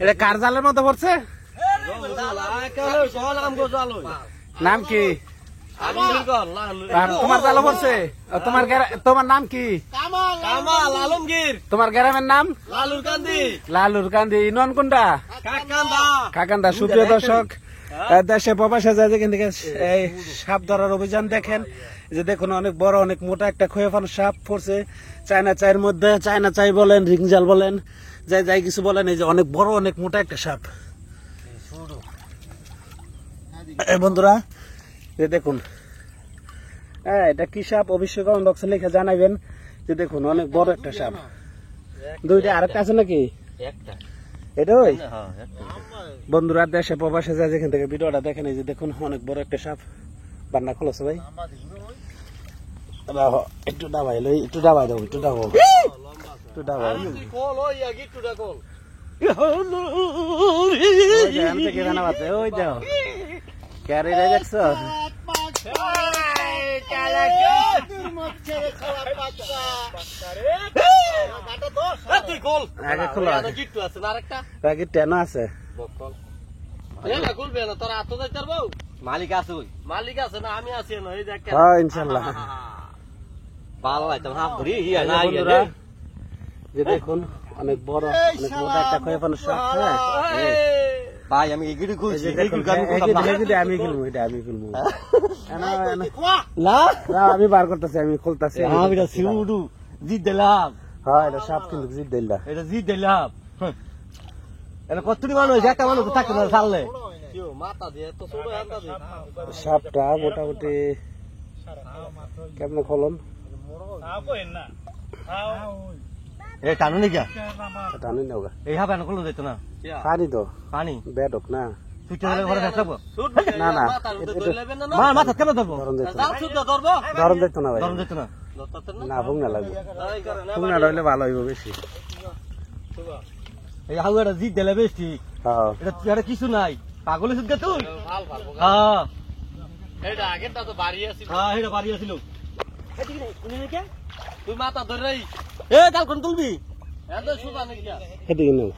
এটা কার জালের মতো পড়ছে? নাম কি? তোমার জালে পড়ছে? তোমার নাম কি? তোমার গ্রামের নাম? লালুর কান্দি। ইউনিয়ন কোনটা? কাকান্দা। সুপ্রিয় দর্শক, দেশে প্রবাসে যায় যেখান থেকে এই সাপ ধরার অভিযান দেখেন, যে দেখুন অনেক বড় অনেক মোটা একটা খয়ে ফানো সাপ পড়ছে। চায়না চায়ের মধ্যে, চায়না চাই বলেন, রিংজাল বলেন, যাই যাই কিছু বলেন, এই যে অনেক বড় অনেক মোটা একটা সাপ। বন্ধুরা যে দেখুন, এটা কি সাপ অবশ্যই কমেন্ট বক্সে লিখে জানাবেন। যে দেখুন অনেক বড় একটা সাপ। দুইটা আরেকটা আছে নাকি? এটাই বন্ধুরা, দেশে প্রবাসে যায় যেখান থেকে ভিডিওটা দেখেন, এই যে দেখুন অনেক বড় একটা সাপ। বান্না খোলছে ভাই, একটু ডাবাই লই, একটু ডাবাই দাও, একটু ডাবো, একটু ডাবাই। ওই যাও ক্যারি দেখছো? মালিক আছে, মালিক আছে না আমি আছি না? ইনশাল্লাহ ভালো হাফ ধরি যে দেখুন অনেক বড় অনেক মোটা একটা খয়ে ফানো সাপ। ভাই আমি এগিয়ে খুলছি, আমি খেলবো, এটা আমি খেলবো না, আমি বার করতেছি, আমি খুলতেছি। জিত দিলাম। হ্যাঁ এটা সাপ কিন্তু জিত দিল্লা, এটা জিত দিলাম। এটা কতটি মানুষ, একটা মানুষ থাকতে না ছাড়লে। সাপটা মোটামুটি কেমন খোলন টানো নাকি? টানি না, এই হাফ এনে খুললো যেত না। পানি তো পানি বেডক না, ঘরে থাকবো না না মাথা কেন ধরবো? ধরন যেত না ভাই, ধরন যেত না না ভুংনা লাগবে, ভুংনা রইলে ভালো হইব বেশি। এই হাউ এটা জিত দিলে বেশ ঠিক। হ্যাঁ এটা কিছু নাই, পাগল হইছিস গা তুই? এটা আগেরটা তো বাড়ি আছিল। হ্যাঁ এটা বাড়ি আছিল। তুই মাথা ধরে এ কাল কোন তুলবি? এত সুবা নাকি? এদিকে নাও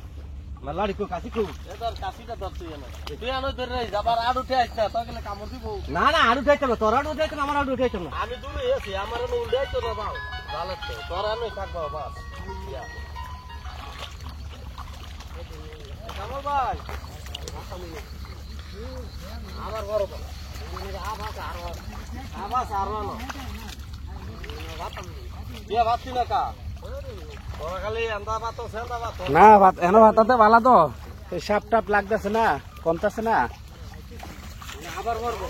মালাড়ি কো কাশি কো এদার কাশিটা ধরছি না। তুই আনো ধরে যাবার আর উঠে আইছ না, তো গেলে কামড় দিব। না না আর উঠে আইছ না, তোর আর উঠে আইছ না, আমার আর উঠে আইছ না। আমি দূরে আছি, আমার নো উঠে আইছ না বাবা। ভালো তো তোর আনো থাকবা বাস। কামড় ভাই আমার বড় বাবা আবাস আর না বিয়া ভাবছি না কা তোরা খালি আন্দা ভাত সেন্দা ভাত না, ভাত এনে ভাতাতে ভালো তো, এই সাপ টাপ লাগতেছে না, কমতেছে না। আবার মরবো।